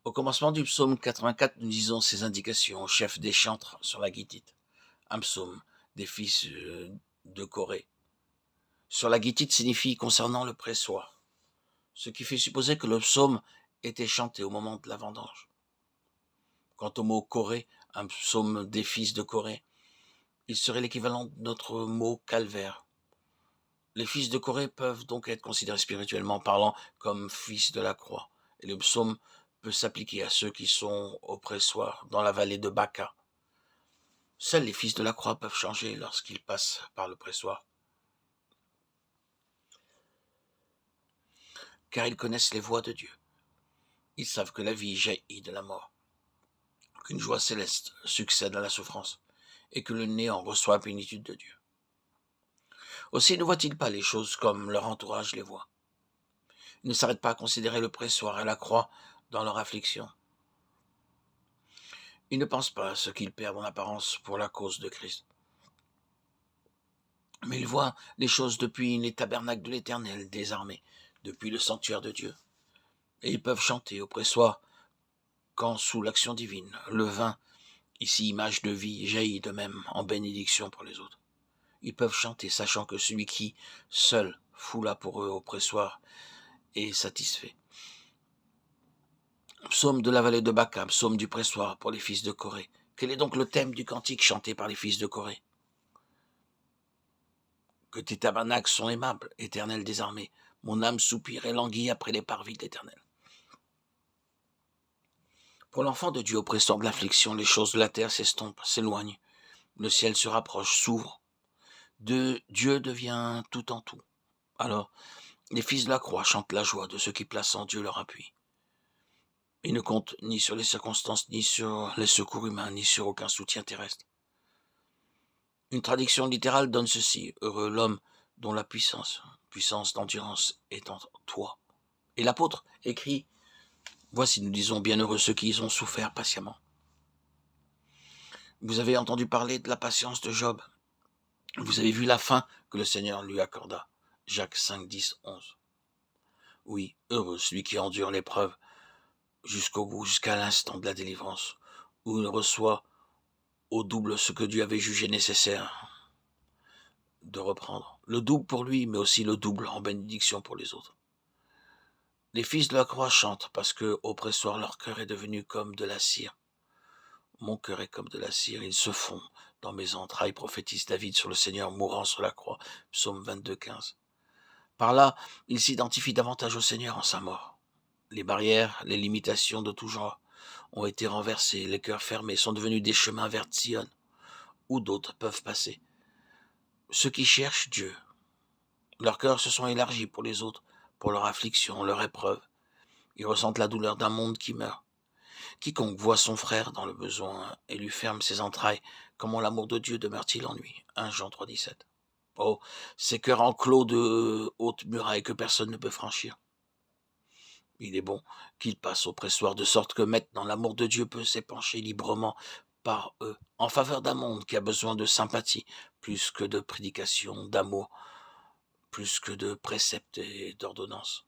Au commencement du psaume 84, nous disons ces indications au chef des chantres sur la guitite. Un psaume des fils de Corée. Sur la guitite signifie concernant le pressoir, ce qui fait supposer que le psaume était chanté au moment de la vendange. Quant au mot Corée, un psaume des fils de Corée, il serait l'équivalent de notre mot calvaire. Les fils de Corée peuvent donc être considérés spirituellement parlant comme fils de la croix, et le psaume peut s'appliquer à ceux qui sont au pressoir dans la vallée de Baca. Seuls les fils de la croix peuvent changer lorsqu'ils passent par le pressoir, car ils connaissent les voies de Dieu. Ils savent que la vie jaillit de la mort, qu'une joie céleste succède à la souffrance, et que le néant reçoit la plénitude de Dieu. Aussi ne voient-ils pas les choses comme leur entourage les voit. Ils ne s'arrêtent pas à considérer le pressoir et la croix dans leur affliction. Ils ne pensent pas à ce qu'ils perdent en apparence pour la cause de Christ. Mais ils voient les choses depuis les tabernacles de l'Éternel des armées, depuis le sanctuaire de Dieu. Et ils peuvent chanter au pressoir quand, sous l'action divine, le vin, ici image de vie, jaillit de même en bénédiction pour les autres. Ils peuvent chanter, sachant que celui qui, seul, foula pour eux au pressoir, est satisfait. Psaume de la vallée de Baca, psaume du pressoir pour les fils de Corée. Quel est donc le thème du cantique chanté par les fils de Corée? Que tes tabernacles sont aimables, Éternel des armées. Mon âme soupire et languit après les parvis de l'Éternel. Pour l'enfant de Dieu oppresseur de l'affliction, les choses de la terre s'estompent, s'éloignent. Le ciel se rapproche, s'ouvre. Dieu devient tout en tout. Alors, les fils de la croix chantent la joie de ceux qui placent en Dieu leur appui. Ils ne comptent ni sur les circonstances, ni sur les secours humains, ni sur aucun soutien terrestre. Une traduction littérale donne ceci: heureux l'homme dont la puissance d'endurance est en toi. Et l'apôtre écrit: voici, nous disons, bienheureux ceux qui ont souffert patiemment. Vous avez entendu parler de la patience de Job. Vous avez vu la fin que le Seigneur lui accorda. Jacques 5, 10, 11. Oui, heureux celui qui endure l'épreuve jusqu'au bout, jusqu'à l'instant de la délivrance, où il reçoit au double ce que Dieu avait jugé nécessaire de reprendre. Le double pour lui, mais aussi le double en bénédiction pour les autres. Les fils de la croix chantent parce que, au pressoir, leur cœur est devenu comme de la cire. Mon cœur est comme de la cire, il se fond dans mes entrailles, prophétise David sur le Seigneur mourant sur la croix, psaume 22, 15. Par là, il s'identifie davantage au Seigneur en sa mort. Les barrières, les limitations de tout genre ont été renversées, les cœurs fermés sont devenus des chemins vers Sion, où d'autres peuvent passer. Ceux qui cherchent Dieu, leurs cœurs se sont élargis pour les autres, pour leur affliction, leur épreuve. Ils ressentent la douleur d'un monde qui meurt. Quiconque voit son frère dans le besoin et lui ferme ses entrailles, comment l'amour de Dieu demeure-t-il en lui? 1 Jean 3, 17. Oh, ces cœurs enclos de hautes murailles que personne ne peut franchir. Il est bon qu'ils passent au pressoir de sorte que maintenant l'amour de Dieu peut s'épancher librement par eux, en faveur d'un monde qui a besoin de sympathie, plus que de prédication, d'amour, plus que de préceptes et d'ordonnances.